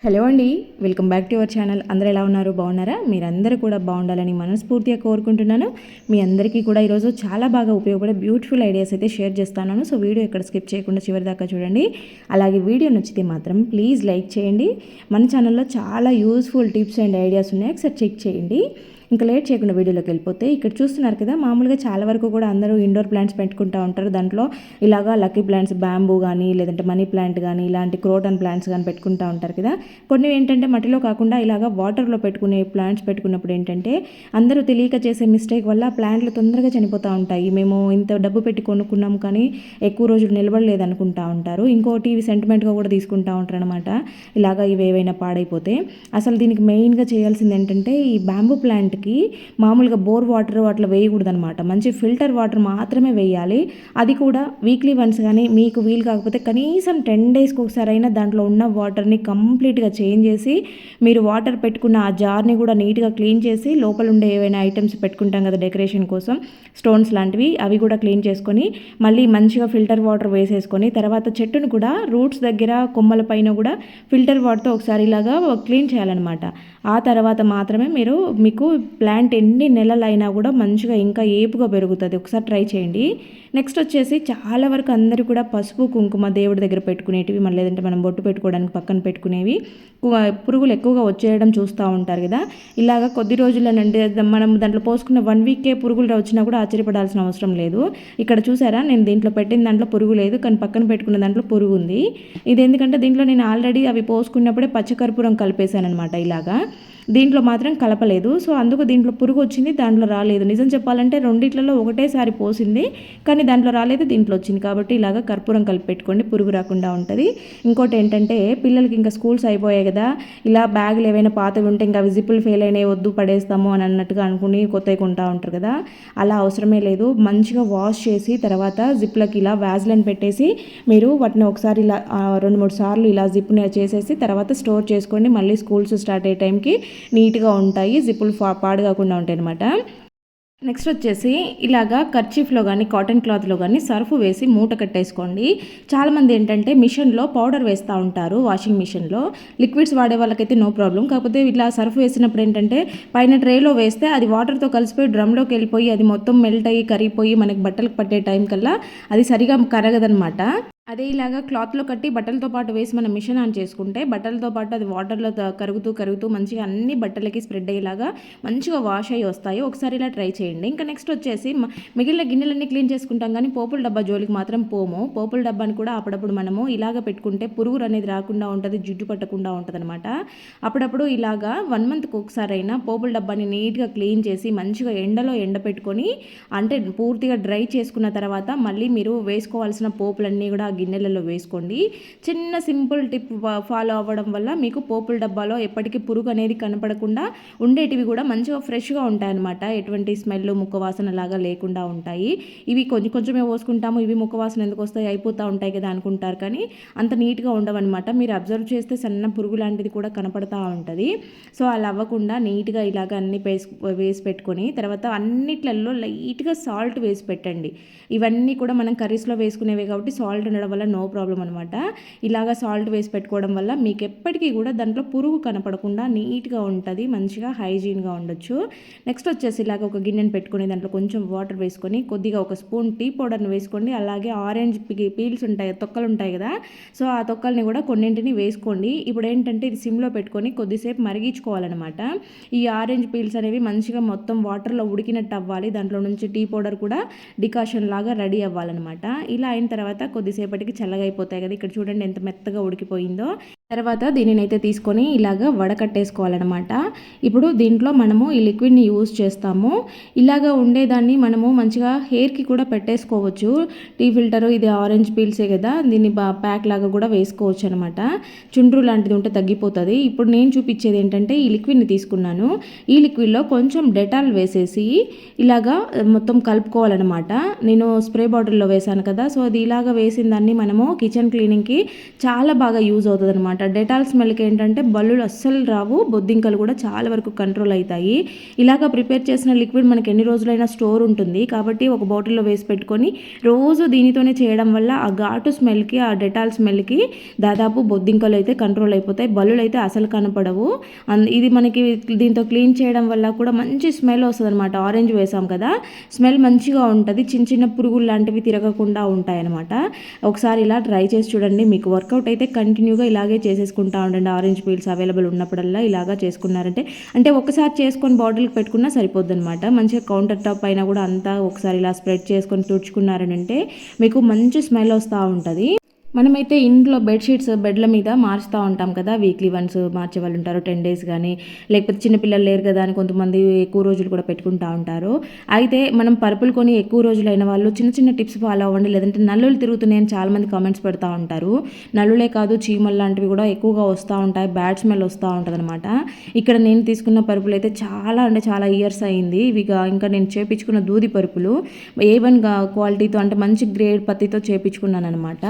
Hello అండి, welcome back to your channel. అందరూ ఎలా ఉన్నారు? బాగున్నారా? మీరందరూ కూడా బాగుండాలని మనస్ఫూర్తిగా కోరుకుంటున్నాను. మీ అందరికీ కూడా ఈరోజు చాలా బాగా ఉపయోగపడే బ్యూటిఫుల్ ఐడియాస్ అయితే షేర్ చేస్తాను. సో వీడియో ఎక్కడ స్కిప్ చేయకుండా చివరి దాకా చూడండి. అలాగే వీడియో నచ్చితే మాత్రం ప్లీజ్ లైక్ చేయండి. మన ఛానల్లో చాలా యూస్ఫుల్ టిప్స్ అండ్ ఐడియాస్ ఉన్నాయి, ఒకసారి చెక్ చేయండి. ఇంకా లేట్ చేయకుండా వీడియోలోకి వెళ్ళిపోతే, ఇక్కడ చూస్తున్నారు కదా, మామూలుగా చాలా వరకు కూడా అందరూ ఇండోర్ ప్లాంట్స్ పెట్టుకుంటూ ఉంటారు. దాంట్లో ఇలాగా లక్కీ ప్లాంట్స్, బ్యాంబూ కానీ లేదంటే మనీ ప్లాంట్ కానీ ఇలాంటి క్రోటన్ ప్లాంట్స్ కానీ పెట్టుకుంటూ ఉంటారు కదా. కొన్ని ఏంటంటే మట్టిలో కాకుండా ఇలాగా వాటర్లో పెట్టుకునే ప్లాంట్స్ పెట్టుకున్నప్పుడు ఏంటంటే అందరూ తెలియక చేసే మిస్టేక్ వల్ల ప్లాంట్లు తొందరగా చనిపోతూ ఉంటాయి. మేము ఇంత డబ్బు పెట్టి కొనుక్కున్నాం కానీ ఎక్కువ రోజులు నిలబడలేదు అనుకుంటా ఉంటారు. ఇంకోటి ఇవి సెంటిమెంట్గా కూడా తీసుకుంటూ ఉంటారు అనమాట. ఇలాగా ఇవి ఏవైనా పాడైపోతే అసలు దీనికి మెయిన్గా చేయాల్సింది ఏంటంటే, ఈ బ్యాంబూ ప్లాంట్ మామూలుగా బోర్ వాటర్ అట్లా వేయకూడదు అనమాట. మంచి ఫిల్టర్ వాటర్ మాత్రమే వేయాలి. అది కూడా వీక్లీ వన్స్ కానీ, మీకు వీలు కాకపోతే కనీసం 10 డేస్కి ఒకసారి అయినా దాంట్లో ఉన్న వాటర్ని కంప్లీట్గా చేంజ్ చేసి, మీరు వాటర్ పెట్టుకున్న ఆ జార్ని కూడా నీట్గా క్లీన్ చేసి, లోపల ఉండే ఏవైనా ఐటమ్స్ పెట్టుకుంటాం కదా డెకరేషన్ కోసం, స్టోన్స్ లాంటివి, అవి కూడా క్లీన్ చేసుకొని మళ్ళీ మంచిగా ఫిల్టర్ వాటర్ వేసేసుకొని, తర్వాత చెట్టును కూడా రూట్స్ దగ్గర కొమ్మల పైన కూడా ఫిల్టర్ వాటర్తో ఒకసారి ఇలాగా క్లీన్ చేయాలన్నమాట. ఆ తర్వాత మాత్రమే మీకు ప్లాంట్ ఎన్ని నెలలైనా కూడా మంచిగా ఇంకా ఏపుగా పెరుగుతుంది. ఒకసారి ట్రై చేయండి. నెక్స్ట్ వచ్చేసి చాలా వరకు అందరూ కూడా పసుపు కుంకుమ దేవుడి దగ్గర పెట్టుకునేటివి, మళ్ళీ లేదంటే మనం బొట్టు పెట్టుకోవడానికి పక్కన పెట్టుకునేవి పురుగులు ఎక్కువగా వచ్చేయడం చూస్తూ ఉంటారు కదా. ఇలాగ కొద్ది రోజులనంటే మనం దాంట్లో పోసుకున్న 1 వీకే పురుగులు వచ్చినా కూడా ఆశ్చర్యపడాల్సిన అవసరం లేదు. ఇక్కడ చూసారా, నేను దీంట్లో పెట్టిన దాంట్లో పురుగు లేదు, కానీ పక్కన పెట్టుకున్న దాంట్లో పురుగు ఉంది. ఇది ఎందుకంటే దీంట్లో నేను ఆల్రెడీ అవి పోసుకున్నప్పుడే పచ్చకర్పూరం కలిపేశాను అనమాట. ఇలాగా దీంట్లో మాత్రం కలపలేదు. సో అందుకు దీంట్లో పురుగు వచ్చింది, దాంట్లో రాలేదు. నిజం చెప్పాలంటే రెండిట్లలో ఒకటేసారి పోసింది, కానీ దాంట్లో రాలేదు, దీంట్లో వచ్చింది. కాబట్టి ఇలాగ కర్పూరం కలిపి పెట్టుకోండి, పురుగు రాకుండా ఉంటుంది. ఇంకోటి ఏంటంటే, పిల్లలకి ఇంకా స్కూల్స్ అయిపోయాయి కదా, ఇలా బ్యాగులు ఏవైనా పాతవి ఉంటే ఇంకా విజిబుల్ ఫెయిల్ అయినాయి, వద్దు పడేస్తాము అని అన్నట్టుగా అనుకుని కొత్తవి కొంటా ఉంటారు కదా. అలా అవసరమే లేదు. మంచిగా వాష్ చేసి తర్వాత జిప్లకి ఇలా వ్యాజ్లైన్ పెట్టేసి మీరు వాటిని ఒకసారి ఇలా 2-3 సార్లు ఇలా జిప్ని చేసేసి తర్వాత స్టోర్ చేసుకోండి. మళ్ళీ స్కూల్స్ స్టార్ట్ అయ్యే టైంకి నీట్గా ఉంటాయి, జిప్పులు పాడు కాకుండా ఉంటాయి అనమాట. నెక్స్ట్ వచ్చేసి ఇలాగా కర్చీఫ్లో కానీ కాటన్ క్లాత్లో కానీ సర్ఫ్ వేసి మూట కట్టేసుకోండి. చాలామంది ఏంటంటే మిషన్లో పౌడర్ వేస్తూ ఉంటారు, వాషింగ్ మిషన్లో. లిక్విడ్స్ వాడే వాళ్ళకైతే నో ప్రాబ్లం. కాకపోతే ఇట్లా సర్ఫ్ వేసినప్పుడు ఏంటంటే పైన ట్రేలో వేస్తే అది వాటర్తో కలిసిపోయి డ్రమ్లోకి వెళ్ళిపోయి అది మొత్తం మెల్ట్ అయ్యి కరిగిపోయి మనకి బట్టలకు పట్టే టైం కల్లా అది సరిగా కరగదనమాట. అదే ఇలాగా క్లాత్లో కట్టి బట్టలతో పాటు వేసి మనం మిషన్ ఆన్ చేసుకుంటే బట్టలతో పాటు అది వాటర్లో కరుగుతూ మంచిగా అన్ని బట్టలకి స్ప్రెడ్ అయ్యేలాగా మంచిగా వాష్ అయ్యి వస్తాయి. ఒకసారి ఇలా ట్రై చేయండి. ఇంకా నెక్స్ట్ వచ్చేసి మిగిలిన గిన్నెలన్నీ క్లీన్ చేసుకుంటాం కానీ పోపుల డబ్బా జోలికి మాత్రం పోము. పోపుల డబ్బాని కూడా అప్పుడప్పుడు మనము ఇలాగ పెట్టుకుంటే పురుగులు అనేది రాకుండా ఉంటుంది, జిడ్డు పట్టకుండా ఉంటుంది అనమాట. అప్పుడప్పుడు ఇలాగా 1 మంత్కి ఒకసారి అయినా పోపుల డబ్బాని నీట్గా క్లీన్ చేసి మంచిగా ఎండలో ఎండపెట్టుకొని, అంటే పూర్తిగా డ్రై చేసుకున్న తర్వాత మళ్ళీ మీరు వేసుకోవాల్సిన పోపులన్నీ కూడా గిన్నెలలో వేసుకోండి. చిన్న సింపుల్ టిప్ ఫాలో అవ్వడం వల్ల మీకు పోపుల డబ్బాలో ఎప్పటికీ పురుగు అనేది కనపడకుండా ఉండేటివి కూడా మంచిగా ఫ్రెష్గా ఉంటాయన్నమాట. ఎటువంటి స్మెల్, ముక్కవాసన లాగా లేకుండా ఉంటాయి. ఇవి కొంచెమే పోసుకుంటాము, ఇవి ముక్కవాసన ఎందుకు వస్తాయి, అయిపోతూ ఉంటాయి కదా అనుకుంటారు, కానీ అంత నీట్గా ఉండవన్నమాట. మీరు అబ్జర్వ్ చేస్తే సన్న పురుగు లాంటిది కూడా కనపడతా ఉంటుంది. సో అలా అవ్వకుండా నీట్గా ఇలాగ అన్ని వేసి పెట్టుకొని తర్వాత అన్నిట్లలో లైట్గా సాల్ట్ వేసి పెట్టండి. ఇవన్నీ కూడా మనం కర్రీస్లో వేసుకునేవే కాబట్టి సాల్ట్ ఉండడం వల్ల నో ప్రాబ్లం అనమాట. ఇలాగా సాల్ట్ వేసి పెట్టుకోవడం వల్ల మీకు ఎప్పటికీ కూడా దాంట్లో పురుగు కనపడకుండా నీట్గా ఉంటుంది, మంచిగా హైజీన్గా ఉండొచ్చు. నెక్స్ట్ వచ్చేసి ఇలాగ ఒక గిన్నెను పెట్టుకొని దాంట్లో కొంచెం వాటర్ వేసుకొని కొద్దిగా 1 స్పూన్ టీ పౌడర్ని వేసుకోండి. అలాగే ఆరెంజ్ పీల్స్ ఉంటాయి, తొక్కలు ఉంటాయి కదా, సో ఆ తొక్కల్ని కూడా కొన్నింటిని వేసుకోండి. ఇప్పుడు ఏంటంటే ఇది సిమ్లో పెట్టుకొని కొద్దిసేపు మరిగించుకోవాలన్నమాట. ఈ ఆరెంజ్ పీల్స్ అనేవి మంచిగా మొత్తం వాటర్లో ఉడికినట్టు అవ్వాలి. దాంట్లో నుంచి టీ పౌడర్ కూడా డికాషన్ లాగా రెడీ అవ్వాలన్నమాట. ఇలా అయిన తర్వాత కొద్దిసేపటికి చల్లగా అయిపోతాయి కదా. ఇక్కడ చూడండి ఎంత మెత్తగా ఉడికిపోయిందో. తర్వాత దీనినైతే తీసుకొని ఇలాగ వడకట్టేసుకోవాలన్నమాట. ఇప్పుడు దీంట్లో మనము ఈ లిక్విడ్ని యూజ్ చేస్తాము. ఇలాగ ఉండేదాన్ని మనము మంచిగా హెయిర్కి కూడా పెట్టేసుకోవచ్చు. టీ ఫిల్టరు ఇది ఆరెంజ్ పీల్సే కదా, దీన్ని ప్యాక్ లాగా కూడా వేసుకోవచ్చు అనమాట. చుండ్రు లాంటిది ఉంటే తగ్గిపోతుంది. ఇప్పుడు నేను చూపించేది ఏంటంటే ఈ లిక్విడ్ని తీసుకున్నాను. ఈ లిక్విడ్లో కొంచెం డెటాల్ వేసేసి ఇలాగా మొత్తం కలుపుకోవాలన్నమాట. నేను స్ప్రే బాటిల్లో వేసాను కదా, సో అది ఇలాగ వేసిన దాన్ని కానీ మనము కిచెన్ క్లీనింగ్కి చాలా బాగా యూజ్ అవుతుంది అనమాట. డెటాల్ స్మెల్కి ఏంటంటే బల్లులు అస్సలు రావు, బొద్దింకలు కూడా చాలా వరకు కంట్రోల్ అవుతాయి. ఇలాగ ప్రిపేర్ చేసిన లిక్విడ్ మనకి ఎన్ని రోజులైనా స్టోర్ ఉంటుంది కాబట్టి ఒక బాటిల్లో వేసి పెట్టుకొని రోజు దీనితోనే చేయడం వల్ల ఆ ఘాటు స్మెల్కి, ఆ డెటాల్ స్మెల్కి దాదాపు బొద్దింకలు అయితే కంట్రోల్ అయిపోతాయి, బల్లులు అయితే అసలు కనపడవు. ఇది మనకి దీంతో క్లీన్ చేయడం వల్ల కూడా మంచి స్మెల్ వస్తుంది అనమాట. ఆరెంజ్ వేసాం కదా, స్మెల్ మంచిగా ఉంటుంది, చిన్న చిన్న పురుగులు లాంటివి తిరగకుండా ఉంటాయి అనమాట. ఒకసారి ఇలా ట్రై చేసి చూడండి, మీకు వర్కౌట్ అయితే కంటిన్యూగా ఇలాగే చేసేసుకుంటా ఉండండి. ఆరెంజ్ పీల్స్ అవైలబుల్ ఉన్నప్పుడల్లా ఇలాగా చేసుకున్నారంటే అంటే ఒకసారి చేసుకొని బాటిల్కి పెట్టుకున్నా సరిపోద్ది అనమాట. మంచిగా కౌంటర్ టాప్ పైన కూడా అంతా ఒకసారి ఇలా స్ప్రెడ్ చేసుకొని తుడుచుకున్నారంటే మీకు మంచి స్మెల్ వస్తూ ఉంటుంది. మనమైతే ఇంట్లో బెడ్షీట్స్ బెడ్ల మీద మార్చుతూ ఉంటాం కదా, వీక్లీ వన్స్ మార్చే వాళ్ళు ఉంటారు, 10 days కానీ, లేకపోతే చిన్నపిల్లలు లేరు కదా అని కొంతమంది ఎక్కువ రోజులు కూడా పెట్టుకుంటూ ఉంటారు. అయితే మనం పరుపులు కొని ఎక్కువ రోజులు అయిన వాళ్ళు చిన్న చిన్న టిప్స్ ఫాలో అవ్వండి. లేదంటే నల్లులు తిరుగుతున్నాయని చాలామంది కామెంట్స్ పెడతా ఉంటారు. నల్లులే కాదు, చీమలు లాంటివి కూడా ఎక్కువగా వస్తూ ఉంటాయి, బ్యాడ్ స్మెల్ వస్తూ ఉంటుంది అనమాట. ఇక్కడ నేను తీసుకున్న పరుపులు అయితే చాలా అంటే చాలా ఇయర్స్ అయింది. ఇంకా నేను చేపించుకున్న దూది పరుపులు A1 క్వాలిటీతో అంటే మంచి గ్రేడ్ పత్తితో చేపించుకున్నాను అనమాట.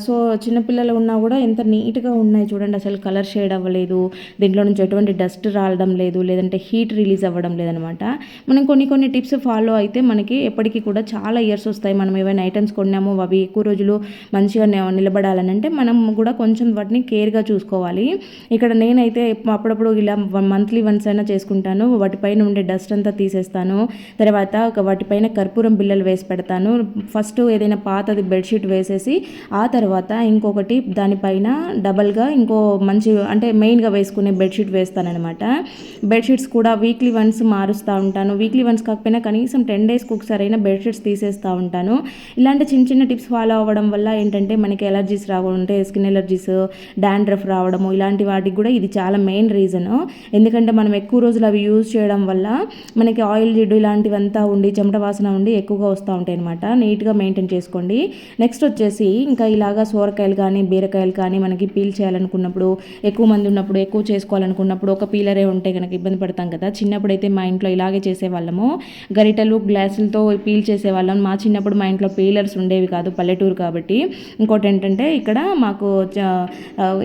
సో చిన్నపిల్లలు ఉన్నా కూడా ఎంత నీట్గా ఉన్నాయి చూడండి, అసలు కలర్ షేడ్ అవ్వలేదు, దీంట్లో నుంచి ఎటువంటి డస్ట్ రావడం లేదు, లేదంటే హీట్ రిలీజ్ అవ్వడం లేదనమాట. మనం కొన్ని టిప్స్ ఫాలో అయితే మనకి ఎప్పటికీ కూడా చాలా ఇయర్స్ వస్తాయి. మనం ఏవైనా ఐటమ్స్ కొన్నామో అవి ఎక్కువ రోజులు మంచిగా నిలబడాలని అంటే మనం కూడా కొంచెం వాటిని కేర్గా చూసుకోవాలి. ఇక్కడ నేనైతే అప్పుడప్పుడు ఇలా మంత్లీ వన్స్ అయినా చేసుకుంటాను. వాటిపైన ఉండే డస్ట్ అంతా తీసేస్తాను. తర్వాత వాటిపైన కర్పూరం బిళ్ళలు వేసి పెడతాను. ఫస్ట్ ఏదైనా పాతది బెడ్షీట్ వేసేసి ఆ తర్వాత ఇంకొకటి దానిపైన డబల్గా ఇంకో మంచి అంటే మెయిన్గా వేసుకునే బెడ్షీట్ వేస్తానమాట. బెడ్షీట్స్ కూడా వీక్లీ వన్స్ మారుస్తూ ఉంటాను. వీక్లీ వన్స్ కాకపోయినా కనీసం 10 daysకి ఒకసారి అయినా బెడ్షీట్స్ తీసేస్తూ ఉంటాను. ఇలాంటి చిన్న చిన్న టిప్స్ ఫాలో అవ్వడం వల్ల ఏంటంటే మనకి ఎలర్జీస్ రాకుంటే స్కిన్ ఎలర్జీస్, డాండ్రఫ్ రావడము ఇలాంటి వాటికి కూడా ఇది చాలా మెయిన్ రీజను. ఎందుకంటే మనం ఎక్కువ రోజులు అవి యూజ్ చేయడం వల్ల మనకి ఆయిల్ జిడ్డు ఇలాంటివంతా ఉండి చెమట వాసన ఉండి ఎక్కువగా వస్తూ ఉంటాయి అనమాట. నీట్గా మెయింటైన్ చేసుకోండి. నెక్స్ట్ వచ్చేసి ఇంకా ఇలాగా సోరకాయలు కానీ బీరకాయలు కానీ మనకి పీల్ చేయాలనుకున్నప్పుడు, ఎక్కువ మంది ఉన్నప్పుడు, ఎక్కువ చేసుకోవాలనుకున్నప్పుడు ఒక పీలరే ఉంటే కనుక ఇబ్బంది పడతాం కదా. చిన్నప్పుడైతే మా ఇంట్లో ఇలాగే చేసేవాళ్ళము, గరిటెలు గ్లాసులతో పీల్ చేసేవాళ్ళం. మా చిన్నప్పుడు మా ఇంట్లో పీలర్స్ ఉండేవి కాదు, పల్లెటూరు కాబట్టి. ఇంకోటి ఏంటంటే ఇక్కడ మాకు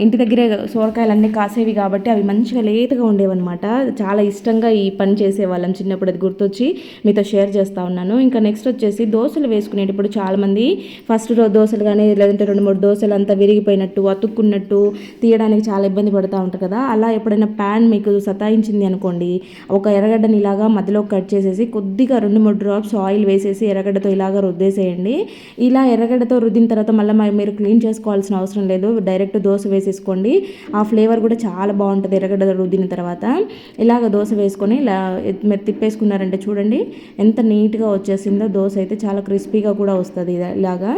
ఇంటి దగ్గరే సోరకాయలు కాసేవి కాబట్టి అవి మంచిగా లేతగా ఉండేవన్నమాట. చాలా ఇష్టంగా ఈ పని చేసేవాళ్ళం చిన్నప్పుడు, అది గుర్తొచ్చి మీతో షేర్ చేస్తూ ఉన్నాను. ఇంకా నెక్స్ట్ వచ్చేసి దోశలు వేసుకునేటప్పుడు చాలామంది ఫస్ట్ దోశలు కానీ లేదంటే 2-3 దోశలు అంతా విరిగిపోయినట్టు అతుక్కున్నట్టు తీయడానికి చాలా ఇబ్బంది పడుతూ ఉంటారు కదా. అలా ఎప్పుడైనా ప్యాన్ మీకు సతాయించింది అనుకోండి, ఒక ఎర్రగడ్డని ఇలాగా మధ్యలో కట్ చేసేసి కొద్దిగా 2-3 drops ఆయిల్ వేసేసి ఎర్రగడ్డతో ఇలాగా రుద్దేసేయండి. ఇలా ఎర్రగడ్డతో రుద్దిన తర్వాత మళ్ళీ మీరు క్లీన్ చేసుకోవాల్సిన అవసరం లేదు, డైరెక్ట్ దోశ వేసేసుకోండి. ఆ ఫ్లేవర్ కూడా చాలా బాగుంటుంది ఎర్రగడ్డ రుద్దిన తర్వాత. ఇలాగ దోశ వేసుకొని ఇలా మీరు తిప్పేసుకున్నారంటే చూడండి ఎంత నీట్గా వచ్చేసిందో. దోశ అయితే చాలా క్రిస్పీగా కూడా వస్తుంది ఇలాగా.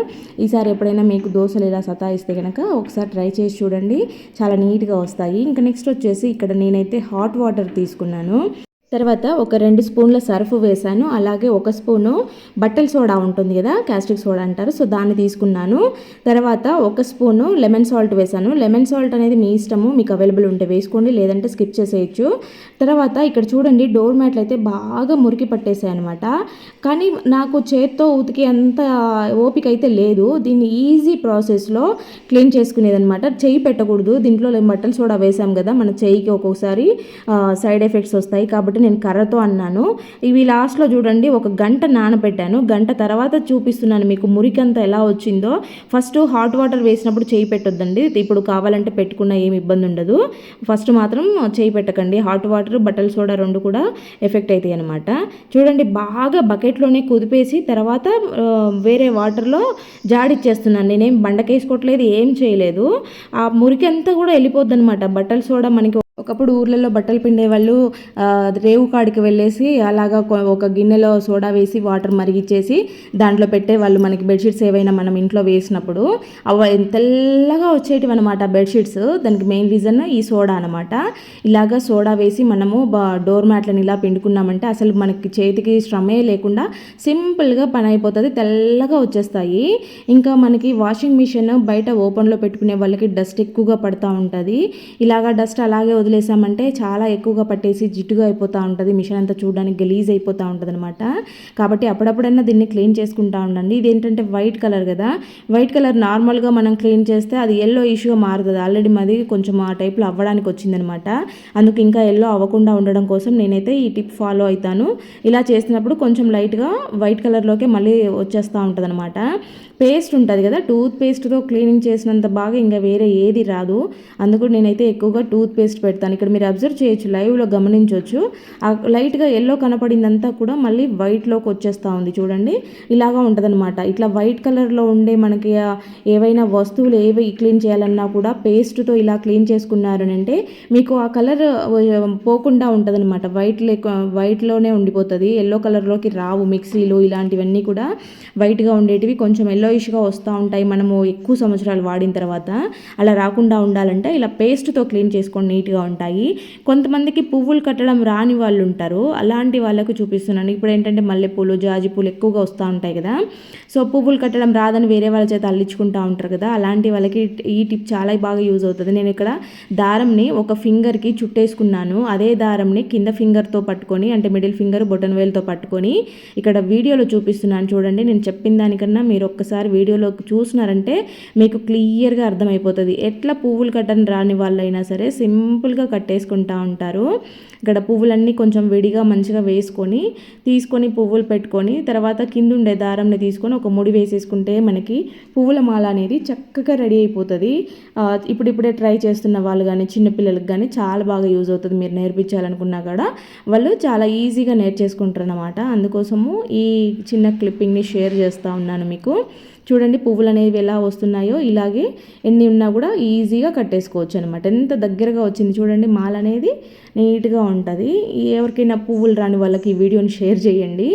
ఈసారి ఎప్పుడైనా మీకు దోశలు ఇలా సతాయిస్తే కనుక ఒకసారి ట్రై చేసి చూడండి, చాలా నీట్గా వస్తాయి. ఇంకా నెక్స్ట్ వచ్చేసి ఇక్కడ నేనైతే హాట్ వాటర్ తీసుకున్నాను. తర్వాత ఒక 2 స్పూన్ల సర్ఫ్ వేసాను. అలాగే 1 స్పూను బట్టల సోడా ఉంటుంది కదా, క్యాస్టిక్ సోడా అంటారు, సో దాన్ని తీసుకున్నాను. తర్వాత 1 స్పూను లెమన్ సాల్ట్ వేసాను. లెమన్ సాల్ట్ అనేది మీ ఇష్టము, మీకు అవైలబుల్ ఉంటే వేసుకోండి, లేదంటే స్కిప్ చేసేయచ్చు. తర్వాత ఇక్కడ చూడండి డోర్ మ్యాట్లు అయితే బాగా మురికి పట్టేసాయి అనమాట. కానీ నాకు చేత్తో ఉతికి అంత ఓపిక అయితే లేదు. దీన్ని ఈజీ ప్రాసెస్లో క్లీన్ చేసుకునేదనమాట. చెయ్యి పెట్టకూడదు దీంట్లో, బట్టల సోడా వేసాం కదా, మన చెయ్యికి ఒక్కొక్కసారి సైడ్ ఎఫెక్ట్స్ వస్తాయి కాబట్టి నేను కర్రతో అన్నాను. ఇవి లాస్ట్లో చూడండి 1 గంట నానబెట్టాను. గంట తర్వాత చూపిస్తున్నాను మీకు మురికంతా ఎలా వచ్చిందో. ఫస్ట్ హాట్ వాటర్ వేసినప్పుడు చేయి పెట్టొద్దండి, ఇప్పుడు కావాలంటే పెట్టుకున్న ఏమి ఇబ్బంది ఉండదు. ఫస్ట్ మాత్రం చేయి పెట్టకండి. హాట్ వాటర్ బట్టల సోడా 2 కూడా ఎఫెక్ట్ అవుతాయి అనమాట. చూడండి బాగా బకెట్లోనే కుదిపేసి తర్వాత వేరే వాటర్లో జాడిచ్చేస్తున్నాను. నేనేం బండకేసుకోవట్లేదు, ఏం చేయలేదు. ఆ మురికి అంతా కూడా వెళ్ళిపోద్ది అనమాట. బట్టల సోడా మనకి ఒకప్పుడు ఊర్లలో బట్టలు పిండే వాళ్ళు రేవు కాడికి వెళ్ళేసి అలాగా ఒక గిన్నెలో సోడా వేసి వాటర్ మరిగిచ్చేసి దాంట్లో పెట్టే వాళ్ళు మనకి బెడ్షీట్స్ ఏవైనా మనం ఇంట్లో వేసినప్పుడు అవి తెల్లగా వచ్చేటివి అనమాట బెడ్షీట్స్. దానికి మెయిన్ రీజన్ ఈ సోడా అనమాట. ఇలాగా సోడా వేసి మనము డోర్ మ్యాట్లను ఇలా పిండుకున్నామంటే అసలు మనకి చేతికి శ్రమే లేకుండా సింపుల్గా పని అయిపోతుంది, తెల్లగా వచ్చేస్తాయి. ఇంకా మనకి వాషింగ్ మిషన్ బయట ఓపెన్లో పెట్టుకునే వాళ్ళకి డస్ట్ ఎక్కువగా పడుతూ ఉంటుంది. ఇలాగా డస్ట్ అలాగే వదిలేసామంటే చాలా ఎక్కువగా పట్టేసి జిడ్డుగా అయిపోతూ ఉంటుంది, మిషన్ అంతా చూడడానికి గలీజ్ అయిపోతూ ఉంటుంది అనమాట. కాబట్టి అప్పుడప్పుడన్నా దీన్ని క్లీన్ చేసుకుంటూ ఉండండి. ఇదేంటంటే వైట్ కలర్ కదా, వైట్ కలర్ నార్మల్గా మనం క్లీన్ చేస్తే అది ఎల్లో ఇష్యూగా మారుతుంది. ఆల్రెడీ మాది కొంచెం ఆ టైప్లో అవ్వడానికి వచ్చిందనమాట. అందుకు ఇంకా ఎల్లో అవ్వకుండా ఉండడం కోసం నేనైతే ఈ టిప్ ఫాలో అవుతాను. ఇలా చేసినప్పుడు కొంచెం లైట్గా వైట్ కలర్లోకి మళ్ళీ వచ్చేస్తూ ఉంటుంది అనమాట. పేస్ట్ ఉంటుంది కదా, టూత్ పేస్ట్తో క్లీనింగ్ చేసినంత బాగా ఇంకా వేరే ఏది రాదు. అందుకు నేనైతే ఎక్కువగా టూత్ పేస్ట్ పెడతాను. ఇక్కడ మీరు అబ్జర్వ్ చేయొచ్చు, లైవ్లో గమనించవచ్చు, లైట్గా ఎల్లో కనపడిందంతా కూడా మళ్ళీ వైట్లోకి వచ్చేస్తూ ఉంది చూడండి. ఇలాగా ఉంటుందన్నమాట. ఇట్లా వైట్ కలర్లో ఉండే మనకి ఏవైనా వస్తువులు ఏవి క్లీన్ చేయాలన్నా కూడా పేస్ట్తో ఇలా క్లీన్ చేసుకున్నారు అంటే మీకు ఆ కలర్ పోకుండా ఉంటుందన్నమాట. వైట్లోనే ఉండిపోతుంది, ఎల్లో కలర్లోకి రావు. మిక్సీలు ఇలాంటివన్నీ కూడా వైట్గా ఉండేటివి కొంచెం ఎల్లోయిష్గా వస్తూ ఉంటాయి మనము ఎక్కువ సంవత్సరాలు వాడిన తర్వాత. అలా రాకుండా ఉండాలంటే ఇలా పేస్ట్తో క్లీన్ చేసుకొని నీట్గా ఉంటాయి. కొంతమందికి పువ్వులు కట్టడం రాని వాళ్ళు ఉంటారు, అలాంటి వాళ్ళకు చూపిస్తున్నాను. ఇప్పుడు ఏంటంటే మల్లెపూలు, జాజి పూలు ఎక్కువగా వస్తూ ఉంటాయి కదా, సో పువ్వులు కట్టడం రాదని వేరే వాళ్ళ చేత అల్లించుకుంటూ ఉంటారు కదా, అలాంటి వాళ్ళకి ఈ టిప్ చాలా బాగా యూజ్ అవుతుంది. నేను ఇక్కడ దారంని ఒక ఫింగర్కి చుట్టేసుకున్నాను. అదే దారంని కింద ఫింగర్తో పట్టుకొని, అంటే మిడిల్ ఫింగర్ బొటన్ వేలుతో పట్టుకొని ఇక్కడ వీడియోలో చూపిస్తున్నాను చూడండి. నేను చెప్పిన దానికన్నా మీరు ఒక్కసారి వీడియోలో చూసినారంటే మీకు క్లియర్గా అర్థమైపోతుంది. ఎట్లా పువ్వులు కట్టని రాని వాళ్ళైనా సరే సింపుల్గా కట్టేసుకుంటూ ఉంటారు. ఇక్కడ పువ్వులన్నీ కొంచెం విడిగా మంచిగా తీసుకొని పువ్వులు పెట్టుకొని తర్వాత కింద ఉండే దారంని తీసుకొని ఒక ముడి వేసేసుకుంటే మనకి పువ్వుల మాల అనేది చక్కగా రెడీ అయిపోతుంది. ఇప్పుడిప్పుడే ట్రై చేస్తున్న వాళ్ళు కానీ చిన్నపిల్లలకు కానీ చాలా బాగా యూజ్ అవుతుంది. మీరు నేర్పించాలనుకున్నా కూడా వాళ్ళు చాలా ఈజీగా నేర్చేసుకుంటారు అన్నమాట. అందుకోసము ఈ చిన్న క్లిప్పింగ్ని షేర్ చేస్తూ ఉన్నాను మీకు. చూడండి పువ్వులు అనేవి ఎలా వస్తున్నాయో, ఇలాగే ఎన్ని ఉన్నా కూడా ఈజీగా కట్టేసుకోవచ్చు అనమాట. ఎంత దగ్గరగా వచ్చింది చూడండి, మాల అనేది నీట్గా ఉంటుంది. ఎవరికైనా పువ్వులు రాని వాళ్ళకి ఈ వీడియోని షేర్ చేయండి.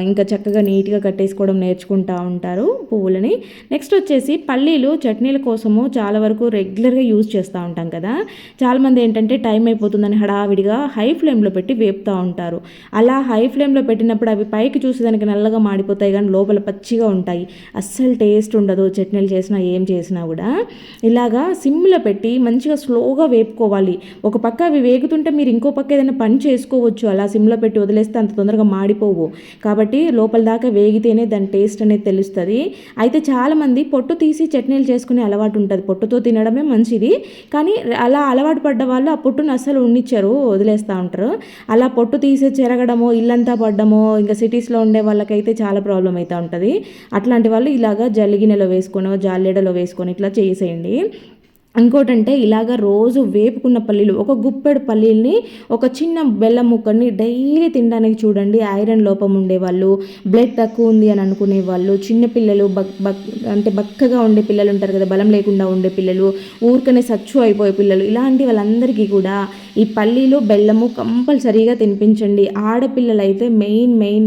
ఇంకా చక్కగా నీట్గా కట్టేసుకోవడం నేర్చుకుంటూ ఉంటారు పువ్వులని. నెక్స్ట్ వచ్చేసి పల్లీలు చట్నీల కోసము చాలా వరకు రెగ్యులర్గా యూజ్ చేస్తూ ఉంటాం కదా. చాలామంది ఏంటంటే టైం అయిపోతుందని హడావిడిగా హై ఫ్లేమ్లో పెట్టి వేపుతూ ఉంటారు. అలా హై ఫ్లేమ్లో పెట్టినప్పుడు అవి పైకి చూసేదానికి నల్లగా మాడిపోతాయి కానీ లోపల పచ్చిగా ఉంటాయి, అస్సలు టేస్ట్ ఉండదు. చట్నీలు చేసినా ఏం చేసినా కూడా ఇలాగా సిమ్లో పెట్టి మంచిగా స్లోగా వేపుకోవాలి. ఒక పక్క అవి వేగుతుంటే మీరు ఇంకో పక్క ఏదైనా పని చేసుకోవచ్చు. అలా సిమ్లో పెట్టి వదిలేస్తే అంత తొందరగా మాడిపోవు. కాబట్టి లోపల దాకా వేగితేనే దాని టేస్ట్ అనేది తెలుస్తుంది. అయితే చాలామంది పొట్టు తీసి చట్నీలు చేసుకునే అలవాటు ఉంటుంది. పొట్టుతో తినడమే మంచిది, కానీ అలా అలవాటు పడ్డ వాళ్ళు ఆ పొట్టును అస్సలు ఉండిచ్చారు, వదిలేస్తూ ఉంటారు. అలా పొట్టు తీసి చెరగడమో, ఇల్లంతా పడ్డమో, ఇంకా సిటీస్లో ఉండే వాళ్ళకైతే చాలా ప్రాబ్లం అవుతూ ఉంటుంది. అట్లాంటి వాళ్ళు ఇలాగా జల్లిగిన్నెలో వేసుకొని జాలెడలో వేసుకొని ఇట్లా చేసేయండి. ఇంకోటంటే ఇలాగ రోజు వేపుకున్న పల్లీలు, ఒక గుప్పెడు పల్లీల్ని ఒక చిన్న బెల్లం ముక్కని డైలీ తినడానికి చూడండి. ఐరన్ లోపం ఉండేవాళ్ళు, బ్లడ్ తక్కువ ఉంది అని అనుకునే వాళ్ళు, చిన్నపిల్లలు, అంటే బక్కగా ఉండే పిల్లలు ఉంటారు కదా, బలం లేకుండా ఉండే పిల్లలు, ఊరికనే సచ్చు అయిపోయే పిల్లలు, ఇలాంటి వాళ్ళందరికీ కూడా ఈ పల్లీలు బెల్లము కంపల్సరీగా తినిపించండి. ఆడపిల్లలు అయితే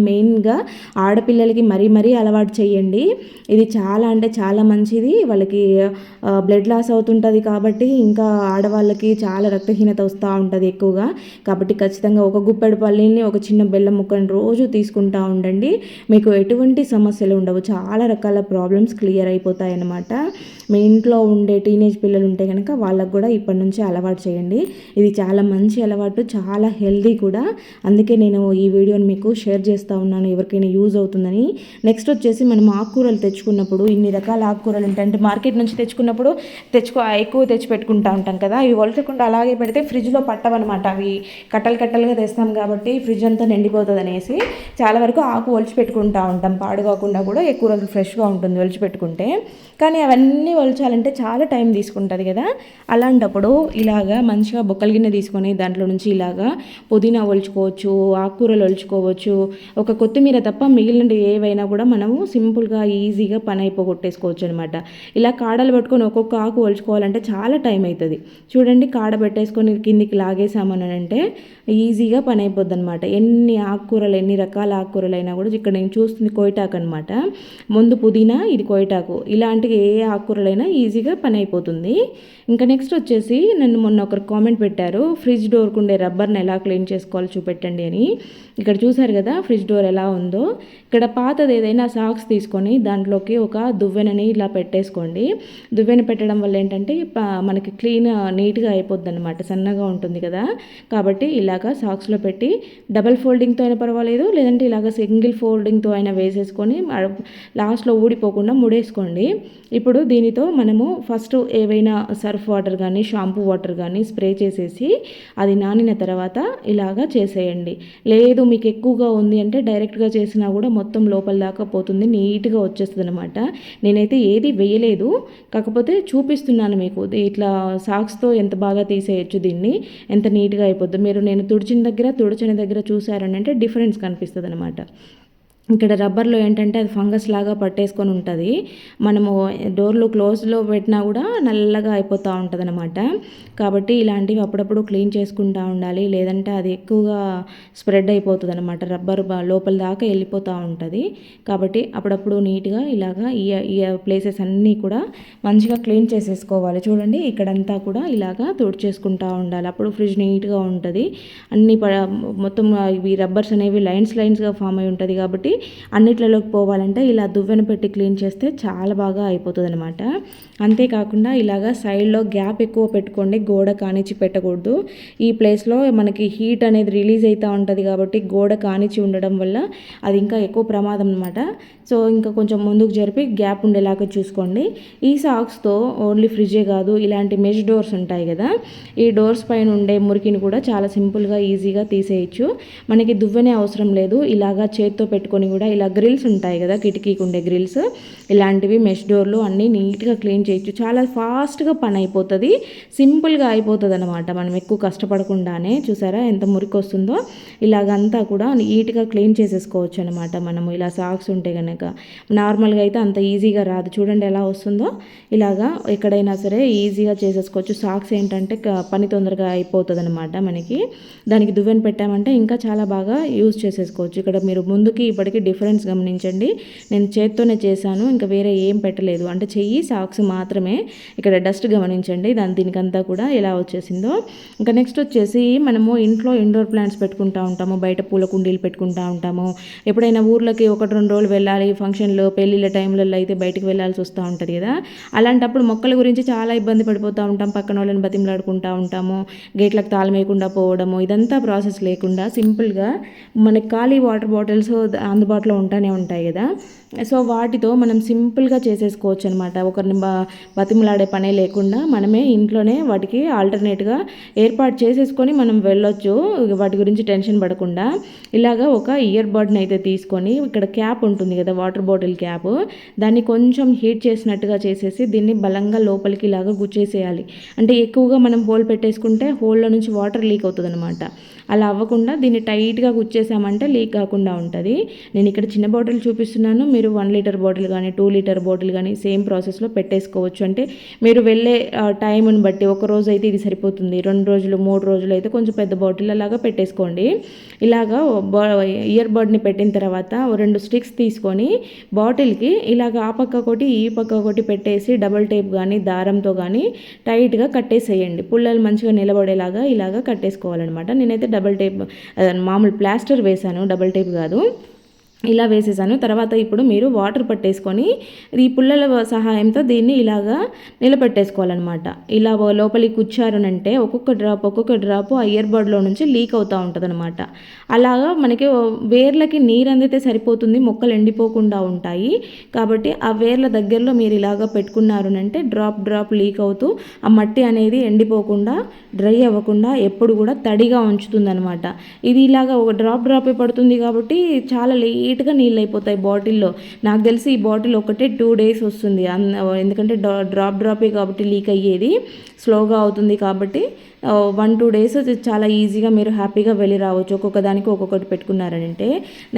మెయిన్గా ఆడపిల్లలకి మరీ అలవాటు చేయండి. ఇది చాలా అంటే చాలా మంచిది. వాళ్ళకి బ్లడ్ లాస్ అవుతుంటుంది కాబట్టి ఇంకా ఆడవాళ్ళకి చాలా రక్తహీనత వస్తూ ఉంటుంది ఎక్కువగా. కాబట్టి ఖచ్చితంగా ఒక గుప్పెడు పల్లీల్ని ఒక చిన్న బెల్లం ముక్కని రోజు తీసుకుంటూ ఉండండి. మీకు ఎటువంటి సమస్యలు ఉండవు, చాలా రకాల ప్రాబ్లమ్స్ క్లియర్ అయిపోతాయి అన్నమాట. మీ ఇంట్లో ఉండే టీనేజ్ పిల్లలు ఉంటే కనుక వాళ్ళకు కూడా ఇప్పటి నుంచి అలవాటు చేయండి. ఇది చాలా మంచి అలవాటు, చాలా హెల్దీ కూడా. అందుకే నేను ఈ వీడియోని మీకు షేర్ చేస్తూ ఉన్నాను, ఎవరికైనా యూజ్ అవుతుందని. నెక్స్ట్ వచ్చేసి మనం ఆకుకూరలు తెచ్చుకున్నప్పుడు ఇన్ని రకాల ఆకుకూరలు ఉంటాయి. అంటే మార్కెట్ నుంచి తెచ్చుకున్నప్పుడు ఎక్కువ తెచ్చి పెట్టుకుంటూ ఉంటాం కదా, అవి ఒలచకుండా అలాగే పెడితే ఫ్రిడ్జ్లో పట్టవన్నమాట. అవి కట్టలుగా తెస్తాం కాబట్టి ఫ్రిడ్జ్ అంతా నిండిపోతుంది అనేసి చాలా వరకు ఆకు ఒలిచి పెట్టుకుంటూ ఉంటాం. పాడు కాకుండా కూడా ఎక్కువ రోజులు ఫ్రెష్గా ఉంటుంది ఒలిచి పెట్టుకుంటే. కానీ అవన్నీ ఒలచాలంటే చాలా టైం తీసుకుంటుంది కదా. అలాంటప్పుడు ఇలాగా మంచిగా బొక్కల గిన్నె తీసుకొని దాంట్లో నుంచి ఇలాగా పుదీనా ఒలుచుకోవచ్చు, ఆకుకూరలు ఒలుచుకోవచ్చు, ఒక కొత్తిమీర తప్ప మిగిలిన ఏవైనా కూడా మనము సింపుల్గా ఈజీగా పని అయిపోగొట్టేసుకోవచ్చు అనమాట. ఇలా కాడలు పట్టుకొని ఒక్కొక్క ఆకు ఒలుచుకోవాలంటే చాలా టైం అవుతుంది. చూడండి, కాడ పెట్టేసుకొని కిందికి లాగేసామని అంటే ఈజీగా పని అయిపోద్ది అనమాట. ఎన్ని రకాల ఆకుకూరలు అయినా కూడా. ఇక్కడ నేను చూస్తుంది కోయిటాకు అనమాట. ముందు పుదీనా, ఇది కోయిటాకు. ఇలాంటి ఏ ఆకుకూరలు సార్లు అయినా ఈజీగా పని అయిపోతుంది. ఇంకా నెక్స్ట్ వచ్చేసి నన్ను మొన్న ఒకరు కామెంట్ పెట్టారు, ఫ్రిడ్జ్ డోర్కు ఉండే రబ్బర్ని ఎలా క్లీన్ చేసుకోవాలో చూపెట్టండి అని. ఇక్కడ చూసారు కదా ఫ్రిడ్జ్ డోర్ ఎలా ఉందో. ఇక్కడ పాతది ఏదైనా సాక్స్ తీసుకొని దాంట్లోకి ఒక దువ్వెనని ఇలా పెట్టేసుకోండి. దువ్వెన పెట్టడం వల్ల ఏంటంటే మనకి క్లీన్ నీట్గా అయిపోద్ది అనమాట, సన్నగా ఉంటుంది కదా. కాబట్టి ఇలాగా సాక్స్లో పెట్టి డబల్ ఫోల్డింగ్తో అయినా పర్వాలేదు, లేదంటే ఇలాగ సింగిల్ ఫోల్డింగ్తో అయినా వేసేసుకొని లాస్ట్లో ఊడిపోకుండా ముడేసుకోండి. ఇప్పుడు దీనితో మనము ఫస్ట్ ఏవైనా సర్ఫ్ వాటర్ కానీ షాంపూ వాటర్ కానీ స్ప్రే చేసేసి అది నానిన తర్వాత ఇలాగా చేసేయండి. లేదు మీకు ఎక్కువగా ఉంది అంటే డైరెక్ట్గా చేసినా కూడా మొత్తం లోపల దాకా పోతుంది, నీట్గా వచ్చేస్తుంది అనమాట. నేనైతే ఏది వేయలేదు, కాకపోతే చూపిస్తున్నాను మీకు. ఇట్లా సాక్స్తో ఎంత బాగా తీసేయచ్చు దీన్ని, ఎంత నీట్గా అయిపోద్ది. మీరు నేను తుడిచిన దగ్గర చూసారని అంటే డిఫరెన్స్ కనిపిస్తుంది అనమాట. ఇక్కడ రబ్బర్లో ఏంటంటే అది ఫంగస్ లాగా పట్టేసుకొని ఉంటుంది, మనము డోర్లు క్లోజ్లో పెట్టినా కూడా నల్లగా అయిపోతూ ఉంటుంది అనమాట. కాబట్టి ఇలాంటివి అప్పుడప్పుడు క్లీన్ చేసుకుంటూ ఉండాలి, లేదంటే అది ఎక్కువగా స్ప్రెడ్ అయిపోతుంది అనమాట, రబ్బర్ లోపల దాకా వెళ్ళిపోతూ ఉంటుంది. కాబట్టి అప్పుడప్పుడు నీట్గా ఇలాగా ఈ ప్లేసెస్ అన్నీ కూడా మంచిగా క్లీన్ చేసేసుకోవాలి. చూడండి ఇక్కడంతా కూడా ఇలాగా తుడిచేసుకుంటూ ఉండాలి, అప్పుడు ఫ్రిడ్జ్ నీట్గా ఉంటుంది. అన్ని మొత్తం ఇవి రబ్బర్స్ అనేవి లైన్స్గా ఫామ్ అయి ఉంటుంది. కాబట్టి అన్నిట్లలోకి పోవాలంటే ఇలా దువ్వెన పెట్టి క్లీన్ చేస్తే చాలా బాగా అయిపోతుంది అనమాట. అంతేకాకుండా ఇలాగా సైడ్లో గ్యాప్ ఎక్కువ పెట్టుకోండి, గోడ కానిచ్చి పెట్టకూడదు. ఈ ప్లేస్లో మనకి హీట్ అనేది రిలీజ్ అవుతూ ఉంటుంది కాబట్టి గోడ కానిచ్చి ఉండడం వల్ల అది ఇంకా ఎక్కువ ప్రమాదం అనమాట. సో ఇంకా కొంచెం ముందుకు జరిపి గ్యాప్ ఉండేలాగా చూసుకోండి. ఈ సాక్స్తో ఓన్లీ ఫ్రిడ్జే కాదు, ఇలాంటి మెష్ డోర్స్ ఉంటాయి కదా, ఈ డోర్స్ పైన ఉండే మురికిని కూడా చాలా సింపుల్గా ఈజీగా తీసేయచ్చు. మనకి దువ్వెనే అవసరం లేదు, ఇలాగా చేత్తో పెట్టుకొని కూడా ఇలా గ్రిల్స్ ఉంటాయి కదా, కిటికీకి ఉండే గ్రిల్స్, ఇలాంటివి మెష్ డోర్లు అన్నీ నీట్గా క్లీన్ చేయొచ్చు. చాలా ఫాస్ట్గా పని అయిపోతుంది, సింపుల్గా అయిపోతుంది అనమాట. మనం ఎక్కువ కష్టపడకుండానే చూసారా ఎంత మురికి వస్తుందో. ఇలాగంతా కూడా నీట్గా క్లీన్ చేసేసుకోవచ్చు అనమాట మనము ఇలా సాక్స్ ఉంటే కనుక. నార్మల్గా అయితే అంత ఈజీగా రాదు, చూడండి ఎలా వస్తుందో. ఇలాగా ఎక్కడైనా సరే ఈజీగా చేసేసుకోవచ్చు. సాక్స్ ఏంటంటే పని తొందరగా అయిపోతుంది అనమాట మనకి. దానికి దువ్వెన పెట్టామంటే ఇంకా చాలా బాగా యూజ్ చేసేసుకోవచ్చు. ఇక్కడ మీరు ముందుకి ఇప్పటికీ డిఫరెన్స్ గమనించండి. నేను చేత్తోనే చేశాను, ఇంకా వేరే ఏం పెట్టలేదు, అంటే చెయ్యి సాక్స్ మాత్రమే. ఇక్కడ డస్ట్ గమనించండి దీనికంతా కూడా ఎలా వచ్చేసిందో. ఇంకా నెక్స్ట్ వచ్చేసి మనము ఇంట్లో ఇండోర్ ప్లాంట్స్ పెట్టుకుంటూ ఉంటాము, బయట పూల కుండీలు పెట్టుకుంటూ ఉంటాము. ఎప్పుడైనా ఊర్లకి 1-2 రోజులు వెళ్ళాలి, ఫంక్షన్లు పెళ్ళిళ్ళ టైంలలో అయితే బయటకు వెళ్ళాల్సి వస్తూ ఉంటుంది కదా. అలాంటప్పుడు మొక్కల గురించి చాలా ఇబ్బంది పడిపోతూ ఉంటాం, పక్కన వాళ్ళని బతిమలాడుకుంటూ ఉంటాము, గేట్లకు తాళం వేయకుండా పోవడము, ఇదంతా ప్రాసెస్ లేకుండా సింపుల్గా మనకి ఖాళీ వాటర్ బాటిల్స్ అందుబాటులో ఉంటూనే ఉంటాయి కదా. సో వాటితో మనం సింపుల్గా చేసేసుకోవచ్చు అనమాట. ఒకరిని బతిమలాడే పనే లేకుండా మనమే ఇంట్లోనే వాటికి ఆల్టర్నేట్గా ఏర్పాటు చేసేసుకొని మనం వెళ్ళొచ్చు, వాటి గురించి టెన్షన్ పడకుండా. ఇలాగా ఒక ఇయర్ బడ్ని అయితే తీసుకొని ఇక్కడ క్యాప్ ఉంటుంది కదా, వాటర్ బాటిల్ క్యాప్, దాన్ని కొంచెం హీట్ చేసినట్టుగా చేసేసి దీన్ని బలంగా లోపలికి ఇలాగా గుచ్చేసేయాలి. అంటే ఎక్కువగా మనం హోల్ పెట్టేసుకుంటే హోల్లో నుంచి వాటర్ లీక్ అవుతుంది అనమాట. అలా అవ్వకుండా దీన్ని టైట్గా గుచ్చేసామంటే లీక్ కాకుండా ఉంటుంది. నేను ఇక్కడ చిన్న బాటిల్ చూపిస్తున్నాను, మీరు 1 లీటర్ బాటిల్ కానీ 2 లీటర్ బాటిల్ కానీ సేమ్ ప్రాసెస్లో పెట్టేసుకోవచ్చు. అంటే మీరు వెళ్ళే టైంని బట్టి, ఒక రోజు అయితే ఇది సరిపోతుంది, 2 రోజులు 3 రోజులు అయితే కొంచెం పెద్ద బాటిల్ అలాగా పెట్టేసుకోండి. ఇలాగా ఇయర్ బడ్ని పెట్టిన తర్వాత 2 స్టిక్స్ తీసుకొని బాటిల్కి ఇలాగ ఆ పక్క ఒకటి ఈ పక్క ఒకటి పెట్టేసి డబల్ టేప్ కానీ దారంతో కానీ టైట్గా కట్టేసేయండి. పుల్లలు మంచిగా నిలబడేలాగా ఇలాగా కట్టేసుకోవాలన్నమాట. నేనైతే డబల్ టేప్ మామూలు ప్లాస్టర్ వేశాను, డబల్ టేప్ కాదు. ఇలా వేసేసాను. తర్వాత ఇప్పుడు మీరు వాటర్ పట్టేసుకొని ఈ పుల్లల సహాయంతో దీన్ని ఇలాగా నిలబెట్టేసుకోవాలన్నమాట. ఇలా లోపలికి కూర్చారనంటే ఒక్కొక్క డ్రాప్ ఆ ఇయర్ బడ్లో నుంచి లీక్ అవుతూ ఉంటుంది అనమాట. అలాగా మనకి వేర్లకి నీరు అందితే సరిపోతుంది, మొక్కలు ఎండిపోకుండా ఉంటాయి. కాబట్టి ఆ వేర్ల దగ్గరలో మీరు ఇలాగా పెట్టుకున్నారనంటే డ్రాప్ లీక్ అవుతూ ఆ మట్టి అనేది ఎండిపోకుండా, డ్రై అవ్వకుండా ఎప్పుడు కూడా తడిగా ఉంచుతుంది అనమాట. ఇది ఇలాగా ఒక డ్రాపే పడుతుంది కాబట్టి చాలా లేట్గా నీళ్ళు అయిపోతాయి బాటిల్లో. నాకు తెలిసి ఈ బాటిల్ ఒకటే 2 days వస్తుంది, ఎందుకంటే డ్రాపే కాబట్టి లీక్ అయ్యేది స్లోగా అవుతుంది. కాబట్టి 1-2 days చాలా ఈజీగా మీరు హ్యాపీగా వెళ్ళి రావచ్చు, ఒక్కొక్క దానికి ఒక్కొక్కటి పెట్టుకున్నారంటే.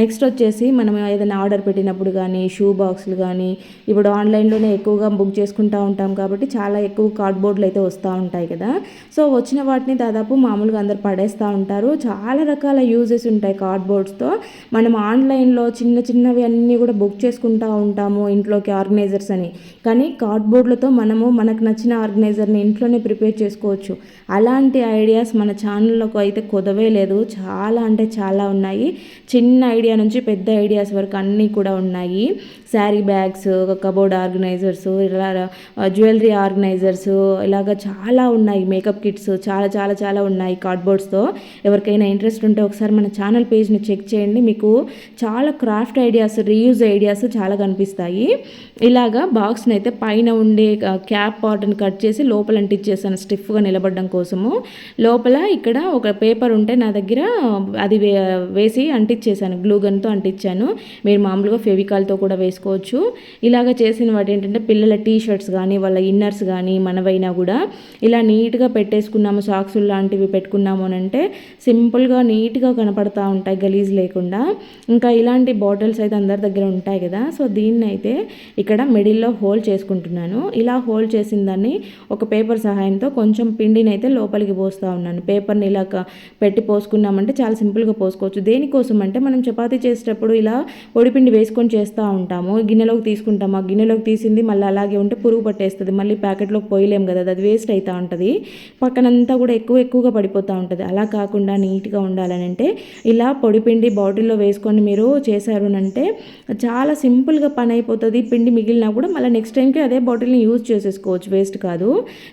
నెక్స్ట్ వచ్చేసి మనం ఏదైనా ఆర్డర్ పెట్టినప్పుడు కానీ షూ బాక్సులు కానీ ఇప్పుడు ఆన్లైన్లోనే ఎక్కువగా బుక్ చేసుకుంటూ ఉంటాం కాబట్టి చాలా ఎక్కువ కార్డ్బోర్డ్లు అయితే వస్తూ ఉంటాయి కదా. సో వచ్చిన వాటిని దాదాపు మామూలుగా అందరు పడేస్తూ ఉంటారు. చాలా రకాల యూజెస్ ఉంటాయి కార్డ్బోర్డ్స్తో. మనం ఆన్లైన్లో పేపర్లో చిన్న చిన్నవి అన్నీ కూడా బుక్ చేసుకుంటూ ఉంటాము ఇంట్లోకి ఆర్గనైజర్స్ అని. కానీ కార్డ్బోర్డ్లతో మనము మనకు నచ్చిన ఆర్గనైజర్ని ఇంట్లోనే ప్రిపేర్ చేసుకోవచ్చు. అలాంటి ఐడియాస్ మన ఛానల్లోకి అయితే కొదవే లేదు. చాలా అంటే చాలా ఉన్నాయి. చిన్న ఐడియా నుంచి పెద్ద ఐడియాస్ వరకు అన్నీ కూడా ఉన్నాయి. శారీ బ్యాగ్స్, కబోర్డ్ ఆర్గనైజర్స్, ఇలా జ్యువెలరీ ఆర్గనైజర్స్, ఇలాగ చాలా ఉన్నాయి. మేకప్ కిట్స్ చాలా చాలా చాలా ఉన్నాయి కార్డ్బోర్డ్స్తో. ఎవరికైనా ఇంట్రెస్ట్ ఉంటే ఒకసారి మన ఛానల్ పేజ్ని చెక్ చేయండి. మీకు చాలా క్రాఫ్ట్ ఐడియాస్, రీయూజ్ ఐడియాస్ చాలా కనిపిస్తాయి. ఇలాగా బాక్స్ని అయితే పైన ఉండే క్యాప్ పార్ట్ని కట్ చేసి లోపల అంటించేసాను స్టిఫ్గా నిలబడడం కోసము. లోపల ఇక్కడ ఒక పేపర్ ఉంటే నా దగ్గర అది వేసి అంటించేసాను, గ్లూ గన్తో అంటించాను. మీరు మామూలుగా ఫెవికాల్తో కూడా వేసుకోవచ్చు. ఇలాగ చేసిన వాటి ఏంటంటే పిల్లల టీ షర్ట్స్ కానీ వాళ్ళ ఇన్నర్స్ కానీ మనవైనా కూడా ఇలా నీట్గా పెట్టేసుకున్నాము, సాక్సులు లాంటివి పెట్టుకున్నాము అని అంటే సింపుల్గా నీట్గా కనపడతా ఉంటాయి గలీజ్ లేకుండా. ఇంకా ఇలాంటి బాటిల్స్ అయితే అందరి దగ్గర ఉంటాయి కదా. సో దీన్ని అయితే ఇక్కడ మిడిల్లో హోల్ చేసుకుంటున్నాను. ఇలా హోల్ చేసిన దాన్ని ఒక పేపర్ సహాయంతో కొంచెం పిండిని అయితే లోపలికి పోస్తూ ఉన్నాను. పేపర్ని ఇలా పెట్టి పోసుకున్నామంటే చాలా సింపుల్గా పోసుకోవచ్చు. దేనికోసం అంటే మనం చపాతీ చేసేటప్పుడు ఇలా పొడిపిండి వేసుకొని చేస్తూ ఉంటాము, గిన్నెలోకి తీసుకుంటాము. ఆ గిన్నెలోకి తీసింది మళ్ళీ అలాగే ఉంటే పురుగు పట్టేస్తుంది, మళ్ళీ ప్యాకెట్లోకి పోయలేము కదా, అది వేస్ట్ అవుతూ ఉంటుంది. పక్కనంతా కూడా ఎక్కువగా పడిపోతూ ఉంటుంది. అలా కాకుండా నీట్గా ఉండాలని అంటే ఇలా పొడిపిండి బాటిల్లో వేసుకొని మీరు చేశారు అంటే చాలా సింపుల్గా పని అయిపోతుంది. పిండి మిగిలినా కూడా మళ్ళీ నెక్స్ట్ టైంకి అదే బాటిల్ని యూజ్ చేసేసుకోవచ్చు, వేస్ట్ కాదు.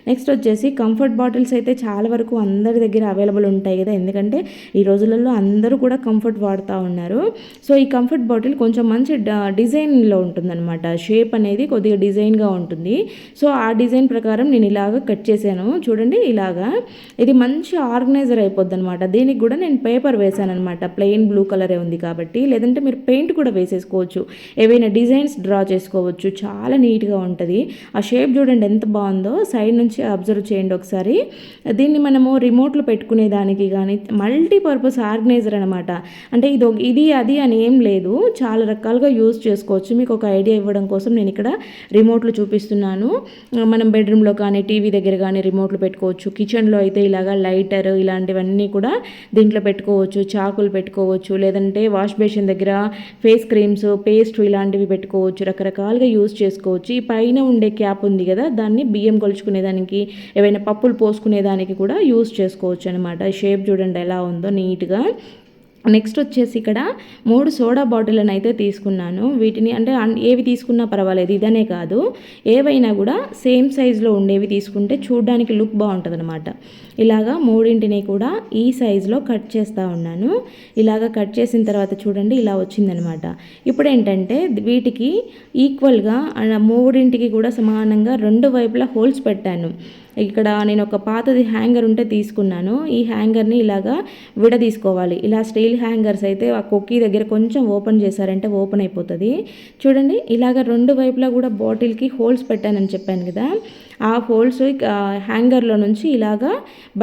నెక్స్ట్ వచ్చేసి కంఫర్ట్ బాటిల్స్ అయితే చాలా వరకు అందరి దగ్గర అవైలబుల్ ఉంటాయి కదా, ఎందుకంటే ఈ రోజులలో అందరూ కూడా కంఫర్ట్ వాడుతూ ఉన్నారు. సో ఈ కంఫర్ట్ బాటిల్ కొంచెం మంచి డిజైన్లో ఉంటుందన్నమాట. షేప్ అనేది కొద్దిగా డిజైన్గా ఉంటుంది. సో ఆ డిజైన్ ప్రకారం నేను ఇలాగ కట్ చేశాను చూడండి. ఇలాగా ఇది మంచి ఆర్గనైజర్ అయిపోద్ది అనమాట. దీనికి కూడా నేను పేపర్ వేసాను అనమాట, ప్లెయిన్ బ్లూ కలరే ఉంది కాబట్టి. లేదంటే మీరు పెయింట్ కూడా వేసేసుకోవచ్చు, ఏవైనా డిజైన్స్ డ్రా చేసుకోవచ్చు. చాలా నీట్గా ఉంటుంది. ఆ షేప్ చూడండి ఎంత బాగుందో, సైడ్ నుంచి అబ్జర్వ్ చేయండి ఒకసారి. దీన్ని మనము రిమోట్లో పెట్టుకునే దానికి కానీ మల్టీపర్పస్ ఆర్గనైజర్ అనమాట. అంటే ఇది అది అని ఏం లేదు, చాలా రకాలుగా యూజ్ చేసుకోవచ్చు. మీకు ఒక ఐడియా ఇవ్వడం కోసం నేను ఇక్కడ రిమోట్లు చూపిస్తున్నాను. మనం బెడ్రూమ్లో కానీ టీవీ దగ్గర కానీ రిమోట్లు పెట్టుకోవచ్చు. కిచెన్లో అయితే ఇలాగా లైటర్ ఇలాంటివన్నీ కూడా దీంట్లో పెట్టుకోవచ్చు. చాకులు పెట్టుకోవచ్చు, లేదంటే వాష్ బేసిన్ దగ్గర ఫేస్ క్రీమ్స్, పేస్ట్ ఇలాంటివి పెట్టుకోవచ్చు. రకరకాలుగా యూజ్ చేసుకోవచ్చు. ఈ పైన ఉండే క్యాప్ ఉంది కదా, దాన్ని బియ్యం కొలుచుకునేదానికి, ఏవైనా పప్పులు పోసుకునేదానికి కూడా యూజ్ చేసుకోవచ్చు అనమాట. షేప్ చూడండి ఎలా ఉందో నీట్గా. నెక్స్ట్ వచ్చేసి ఇక్కడ 3 సోడా బాటిళ్ళని అయితే తీసుకున్నాను. వీటిని అంటే ఏవి తీసుకున్నా పర్వాలేదు, ఇదనే కాదు, ఏవైనా కూడా సేమ్ సైజులో ఉండేవి తీసుకుంటే చూడడానికి లుక్ బాగుంటుంది అనమాట. ఇలాగా 3ని కూడా ఈ సైజులో కట్ చేస్తూ ఉన్నాను. ఇలాగ కట్ చేసిన తర్వాత చూడండి ఇలా వచ్చిందనమాట. ఇప్పుడు ఏంటంటే వీటికి ఈక్వల్గా 3కి కూడా సమానంగా 2 వైపులా హోల్స్ పెట్టాను. ఇక్కడ నేను ఒక పాతది హ్యాంగర్ ఉంటే తీసుకున్నాను. ఈ హ్యాంగర్ని ఇలాగా విడదీసుకోవాలి. ఇలా స్టీల్ హ్యాంగర్స్ అయితే ఆ కొక్కీ దగ్గర కొంచెం ఓపెన్ చేశారంటే ఓపెన్ అయిపోతుంది. చూడండి ఇలాగ 2 వైపులా కూడా బాటిల్కి హోల్స్ పెట్టానని చెప్పాను కదా, ఆ హోల్స్ హ్యాంగర్లో నుంచి ఇలాగా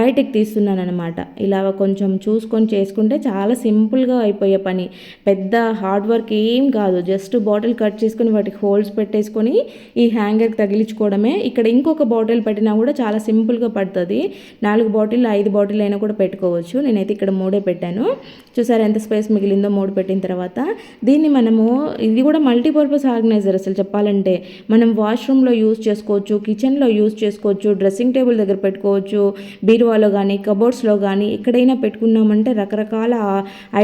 బయటకు తీస్తున్నాను అనమాట. ఇలా కొంచెం చూసుకొని చేసుకుంటే చాలా సింపుల్గా అయిపోయే పని, పెద్ద హార్డ్ వర్క్ ఏం కాదు. జస్ట్ బాటిల్ కట్ చేసుకొని వాటికి హోల్స్ పెట్టేసుకొని ఈ హ్యాంగర్కి తగిలించుకోవడమే. ఇక్కడ ఇంకొక బాటిల్ పెట్టినా కూడా చాలా సింపుల్గా పడుతుంది. 4 బాటిల్ 5 బాటిల్ అయినా కూడా పెట్టుకోవచ్చు. నేనైతే ఇక్కడ 3 పెట్టాను. చూసారా ఎంత స్పేస్ మిగిలిందో 3 పెట్టిన తర్వాత. దీన్ని మనము ఇది కూడా మల్టీపర్పస్ ఆర్గనైజర్ అసలు చెప్పాలంటే. మనం వాష్రూమ్లో యూజ్ చేసుకోవచ్చు, కిచెన్లో యూజ్ చేసుకోవచ్చు, డ్రెస్సింగ్ టేబుల్ దగ్గర పెట్టుకోవచ్చు, బీరువాలో కానీ కబోర్డ్స్లో కానీ ఎక్కడైనా పెట్టుకున్నామంటే రకరకాల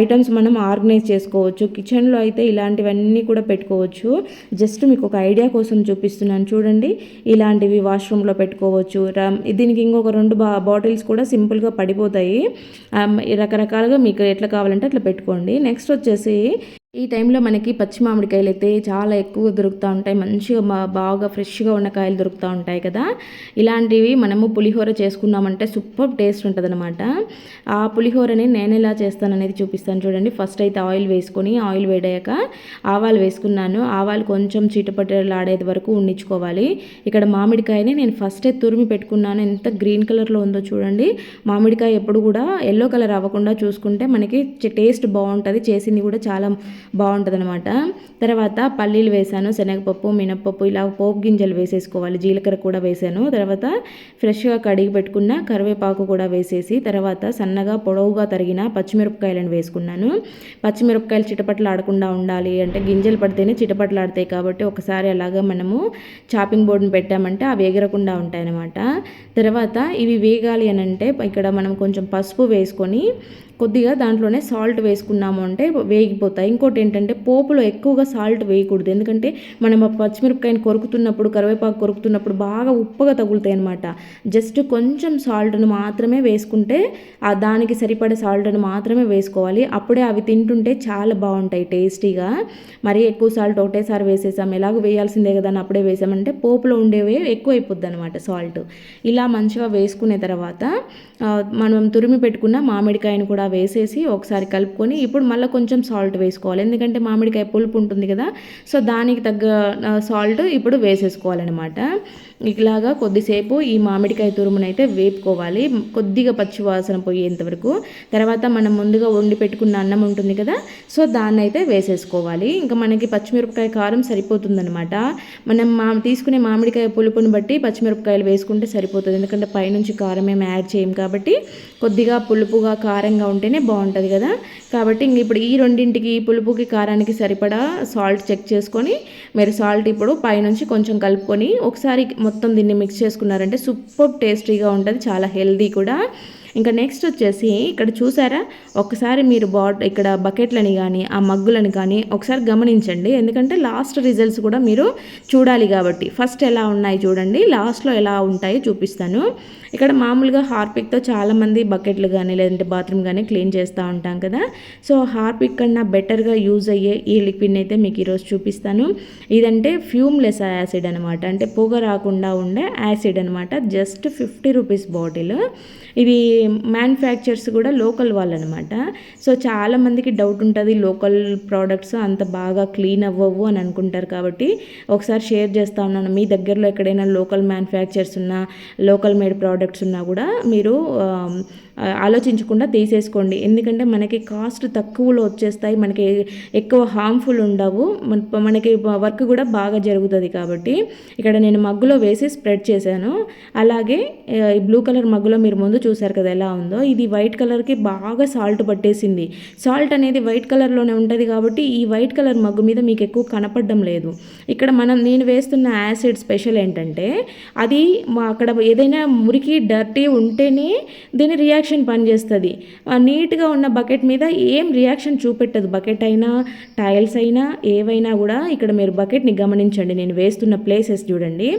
ఐటమ్స్ మనం ఆర్గనైజ్ చేసుకోవచ్చు. కిచెన్లో అయితే ఇలాంటివన్నీ కూడా పెట్టుకోవచ్చు. జస్ట్ మీకు ఒక ఐడియా కోసం చూపిస్తున్నాను చూడండి. ఇలాంటివి వాష్రూమ్లో పెట్టుకోవచ్చు. దీనికి ఇంకొక 2 బాటిల్స్ కూడా సింపుల్గా పడిపోతాయి. రకరకాలుగా మీకు ఎట్లా కావాలంటే అట్లా పెట్టుకోండి. నెక్స్ట్ వచ్చేసి ఈ టైంలో మనకి పచ్చి మామిడికాయలు అయితే చాలా ఎక్కువ దొరుకుతూ ఉంటాయి. మంచిగా బాగా ఫ్రెష్గా ఉన్న కాయలు దొరుకుతూ ఉంటాయి కదా. ఇలాంటివి మనము పులిహోర చేసుకున్నామంటే సూపర్ టేస్ట్ ఉంటుంది అనమాట. ఆ పులిహోరని నేను ఎలా చేస్తాననేది చూపిస్తాను చూడండి. ఫస్ట్ అయితే ఆయిల్ వేసుకొని, ఆయిల్ వేడాక ఆవాలు వేసుకున్నాను. ఆవాలు కొంచెం చిటపటలాడేది వరకు ఉండించుకోవాలి. ఇక్కడ మామిడికాయని నేను ఫస్టే తురిమి పెట్టుకున్నాను. ఎంత గ్రీన్ కలర్లో ఉందో చూడండి. మామిడికాయ ఎప్పుడు కూడా ఎల్లో కలర్ అవ్వకుండా చూసుకుంటే మనకి టేస్ట్ బాగుంటుంది. చేసింది కూడా చాలా బాగుంటుందన్నమాట. తర్వాత పల్లీలు వేసాను, శనగపప్పు, మినప్పప్పు ఇలా పోపు గింజలు వేసేసుకోవాలి. జీలకర్ర కూడా వేసాను. తర్వాత ఫ్రెష్గా కడిగి పెట్టుకున్న కరివేపాకు కూడా వేసేసి తర్వాత సన్నగా పొడవుగా తరిగిన పచ్చిమిరపకాయలను వేసుకున్నాను. పచ్చిమిరపకాయలు చిటపట్లాడకుండా ఉండాలి అంటే గింజలు పడితేనే చిటపట్లాడతాయి కాబట్టి ఒకసారి అలాగా మనము చాపింగ్ బోర్డుని పెట్టామంటే అవి ఎగరకుండా ఉంటాయన్నమాట. తర్వాత ఇవి వేగాలి అని అంటే ఇక్కడ మనం కొంచెం పసుపు వేసుకొని కొద్దిగా దాంట్లోనే సాల్ట్ వేసుకున్నాము అంటే వేగిపోతాయి. ఇంకోటి ఏంటంటే పోపులో ఎక్కువగా సాల్ట్ వేయకూడదు, ఎందుకంటే మనం ఆ పచ్చిమిరపకాయని కొరుకుతున్నప్పుడు కరివేపాకు కొరుకుతున్నప్పుడు బాగా ఉప్పగా తగులుతాయి అనమాట. జస్ట్ కొంచెం సాల్ట్ను మాత్రమే వేసుకుంటే దానికి సరిపడే సాల్ట్ను మాత్రమే వేసుకోవాలి. అప్పుడే అవి తింటుంటే చాలా బాగుంటాయి టేస్టీగా. మరీ ఎక్కువ సాల్ట్ ఒకటేసారి వేసేసాం, ఎలాగో వేయాల్సిందే కదా అని అప్పుడే వేసామంటే పోపులో ఉండేవి ఎక్కువ అయిపోద్ది అనమాట సాల్ట్. ఇలా మంచిగా వేసుకునే తర్వాత మనం తురిమి పెట్టుకున్న మామిడికాయను కూడా వేసేసి ఒకసారి కలుపుకొని ఇప్పుడు మళ్ళీ కొంచెం సాల్ట్ వేసుకోవాలి, ఎందుకంటే మామిడికాయ పులుపు ఉంటుంది కదా, సో దానికి తగ్గ సాల్ట్ ఇప్పుడు వేసేసుకోవాలన్నమాట. ఇలాగా కొద్దిసేపు ఈ మామిడికాయ తురుమునైతే వేపుకోవాలి, కొద్దిగా పచ్చివాసన పోయేంత వరకు. తర్వాత మనం ముందుగా వండి పెట్టుకున్న అన్నం ఉంటుంది కదా, సో దాన్ని అయితే వేసేసుకోవాలి. ఇంకా మనకి పచ్చిమిరపకాయ కారం సరిపోతుందనమాట. మనం తీసుకునే మామిడికాయ పులుపుని బట్టి పచ్చిమిరపకాయలు వేసుకుంటే సరిపోతుంది, ఎందుకంటే పైనుంచి కారం ఏమి యాడ్ చేయం కాబట్టి కొద్దిగా పులుపుగా కారంగా ఉంటేనే బాగుంటుంది కదా. కాబట్టి ఇంక ఇప్పుడు ఈ రెండింటికి పులుపుకి కారానికి సరిపడా సాల్ట్ చెక్ చేసుకొని మీరు సాల్ట్ ఇప్పుడు పైనుంచి కొంచెం కలుపుకొని ఒకసారి మొత్తం దీన్ని మిక్స్ చేసుకున్నారంటే సూపర్ టేస్టీగా ఉంటుంది, చాలా హెల్దీ కూడా. ఇంకా నెక్స్ట్ వచ్చేసి ఇక్కడ చూసారా, ఒకసారి మీరు ఇక్కడ బకెట్లని కానీ ఆ మగ్గులని కానీ ఒకసారి గమనించండి, ఎందుకంటే లాస్ట్ రిజల్ట్స్ కూడా మీరు చూడాలి కాబట్టి. ఫస్ట్ ఎలా ఉన్నాయి చూడండి, లాస్ట్లో ఎలా ఉంటాయో చూపిస్తాను. ఇక్కడ మామూలుగా హార్పిక్తో చాలామంది బకెట్లు కానీ లేదంటే బాత్రూమ్ కానీ క్లీన్ చేస్తూ ఉంటాం కదా, సో హార్పిక్ కన్నా బెటర్గా యూజ్ అయ్యే ఈ లిక్విడ్ని అయితే మీకు ఈరోజు చూపిస్తాను. ఇదంటే ఫ్యూమ్లెస్ యాసిడ్ అనమాట, అంటే పొగ రాకుండా ఉండే యాసిడ్ అనమాట. Just 50 rupees bottle. ఇది మ్యానుఫ్యాక్చర్స్ కూడా లోకల్ వాళ్ళు అనమాట. సో చాలామందికి డౌట్ ఉంటుంది, లోకల్ ప్రోడక్ట్స్ అంత బాగా క్లీన్ అవ్వవు అని అనుకుంటారు, కాబట్టి ఒకసారి షేర్ చేస్తూ ఉన్నాను. మీ దగ్గరలో ఎక్కడైనా లోకల్ మ్యానుఫ్యాక్చర్స్ ఉన్నా లోకల్ మేడ్ ప్రోడక్ట్స్ ఉన్నా కూడా మీరు ఆలోచించకుండా తీసేసుకోండి, ఎందుకంటే మనకి కాస్ట్ తక్కువలో వచ్చేస్తాయి, మనకి ఎక్కువ హార్మ్ఫుల్ ఉండవు, మనకి వర్క్ కూడా బాగా జరుగుతుంది. కాబట్టి ఇక్కడ నేను మగ్గులో వేసి స్ప్రెడ్ చేశాను. అలాగే ఈ బ్లూ కలర్ మగ్గులో మీరు ముందు చూసారు కదా ఎలా ఉందో, ఇది వైట్ కలర్కి బాగా సాల్ట్ పట్టేసింది. సాల్ట్ అనేది వైట్ కలర్లోనే ఉంటుంది కాబట్టి ఈ వైట్ కలర్ మగ్గు మీద మీకు ఎక్కువ కనపడడం లేదు. ఇక్కడ నేను వేస్తున్న యాసిడ్ స్పెషల్ ఏంటంటే అది అక్కడ ఏదైనా మురికి డర్టీ ఉంటేనే దీని రియాక్షన్ పనిచేస్తుంది. నీట్గా ఉన్న బకెట్ మీద ఏం రియాక్షన్ చూపెట్టదు, బకెట్ అయినా టైల్స్ అయినా ఏవైనా కూడా. ఇక్కడ మీరు బకెట్ని గమనించండి, నేను వేస్తున్న ప్లేసెస్ చూడండి.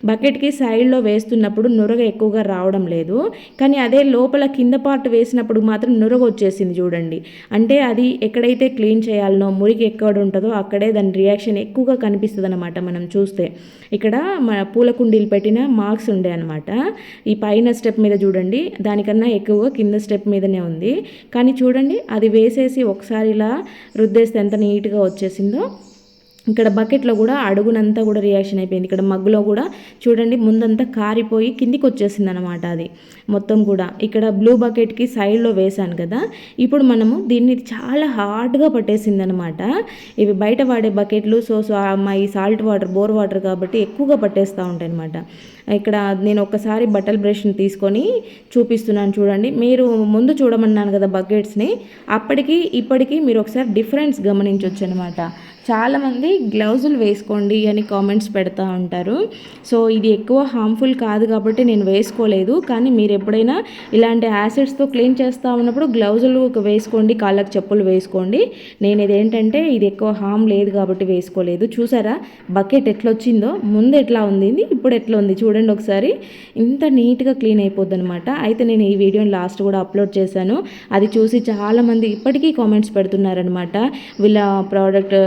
బకెట్కి సైడ్లో వేస్తున్నప్పుడు నురగ ఎక్కువగా రావడం లేదు, కానీ అదే లోపల కింద పార్ట్ వేసినప్పుడు మాత్రం నురగ వచ్చేసింది చూడండి. అంటే అది ఎక్కడైతే క్లీన్ చేయాలనో మురికి ఎక్కడ ఉంటుందో అక్కడే దాని రియాక్షన్ ఎక్కువగా కనిపిస్తుంది అనమాట. మనం చూస్తే ఇక్కడ మన పూల కుండీలు పెట్టిన మార్క్స్ ఉండే అనమాట. ఈ పైన స్టెప్ మీద చూడండి, దానికన్నా ఎక్కువగా కింద స్టెప్ మీదనే ఉంది. కానీ చూడండి, అది వేసేసి ఒకసారి ఇలా రుద్దేస్తే ఎంత నీట్గా వచ్చేసిందో. ఇక్కడ బకెట్లో కూడా అడుగునంతా కూడా రియాక్షన్ అయిపోయింది. ఇక్కడ మగ్గులో కూడా చూడండి, ముందంతా కారిపోయి కిందికి వచ్చేసింది అనమాట అది మొత్తం కూడా. ఇక్కడ బ్లూ బకెట్కి సైడ్లో వేసాను కదా, ఇప్పుడు మనము దీన్ని చాలా హార్డ్గా పట్టేసింది అనమాట. ఇవి బయట వాడే బకెట్లు మా ఈ సాల్ట్ వాటర్ బోర్ వాటర్ కాబట్టి ఎక్కువగా పట్టేస్తూ ఉంటాయి అనమాట. ఇక్కడ నేను ఒక్కసారి బట్టల బ్రష్ని తీసుకొని చూపిస్తున్నాను చూడండి. మీరు ముందు చూడమన్నాను కదా బకెట్స్ని, అప్పటికి ఇప్పటికీ మీరు ఒకసారి డిఫరెన్స్ గమనించవచ్చు అనమాట. చాలామంది గ్లౌజులు వేసుకోండి అని కామెంట్స్ పెడతా ఉంటారు. సో ఇది ఎక్కువ హార్మ్ఫుల్ కాదు కాబట్టి నేను వేసుకోలేదు, కానీ మీరు ఎప్పుడైనా ఇలాంటి యాసిడ్స్తో క్లీన్ చేస్తూ ఉన్నప్పుడు గ్లౌజులు వేసుకోండి, కాళ్ళకు చెప్పులు వేసుకోండి. నేను ఇదేంటంటే ఇది ఎక్కువ హార్మ్ లేదు కాబట్టి వేసుకోలేదు. చూసారా బకెట్ ఎట్లా వచ్చిందో, ముందు ఎట్లా ఉంది ఇప్పుడు ఎట్లా ఉంది చూడండి ఒకసారి, ఇంత నీట్గా క్లీన్ అయిపోద్ది అనమాట. అయితే నేను ఈ వీడియోని లాస్ట్ కూడా అప్లోడ్ చేశాను, అది చూసి చాలామంది ఇప్పటికీ కామెంట్స్ పెడుతున్నారనమాట. వీళ్ళ ప్రోడక్ట్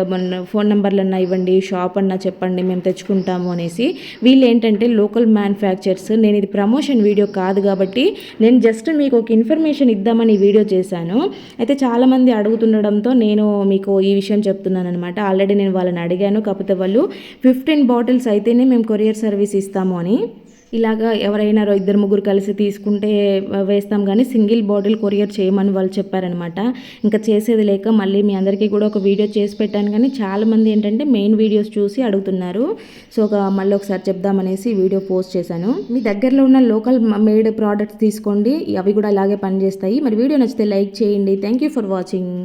ఫోన్ నెంబర్లన్నా ఇవ్వండి, షాప్ అన్నా చెప్పండి, మేము తెచ్చుకుంటాము అనేసి. వీళ్ళు ఏంటంటే లోకల్ మ్యానుఫ్యాక్చర్స్. నేను ఇది ప్రమోషన్ వీడియో కాదు కాబట్టి నేను జస్ట్ మీకు ఒక ఇన్ఫర్మేషన్ ఇద్దామని వీడియో చేశాను. అయితే చాలామంది అడుగుతుండడంతో నేను మీకు ఈ విషయం చెప్తున్నాను అనమాట. ఆల్రెడీ నేను వాళ్ళని అడిగాను, కాకపోతే వాళ్ళు 15 బాటిల్స్ అయితేనే మేము కొరియర్ సర్వీస్ ఇస్తాము అని. ఇలాగా ఎవరైనా ఇద్దరు ముగ్గురు కలిసి తీసుకుంటే వేస్తాం, కానీ సింగిల్ బాటిల్ కొరియర్ చేయమని వాళ్ళు చెప్పారనమాట. ఇంకా చేసేది లేక మళ్ళీ మీ అందరికీ కూడా ఒక వీడియో చేసి పెట్టాను, కానీ చాలామంది ఏంటంటే మెయిన్ వీడియోస్ చూసి అడుగుతున్నారు. సో మళ్ళీ ఒకసారి చెప్దామనేసి వీడియో పోస్ట్ చేశాను. మీ దగ్గరలో ఉన్న లోకల్ మేడ్ ప్రోడక్ట్స్ తీసుకోండి, అవి కూడా అలాగే పనిచేస్తాయి. మరి వీడియో నచ్చితే లైక్ చేయండి. Thank you for watching.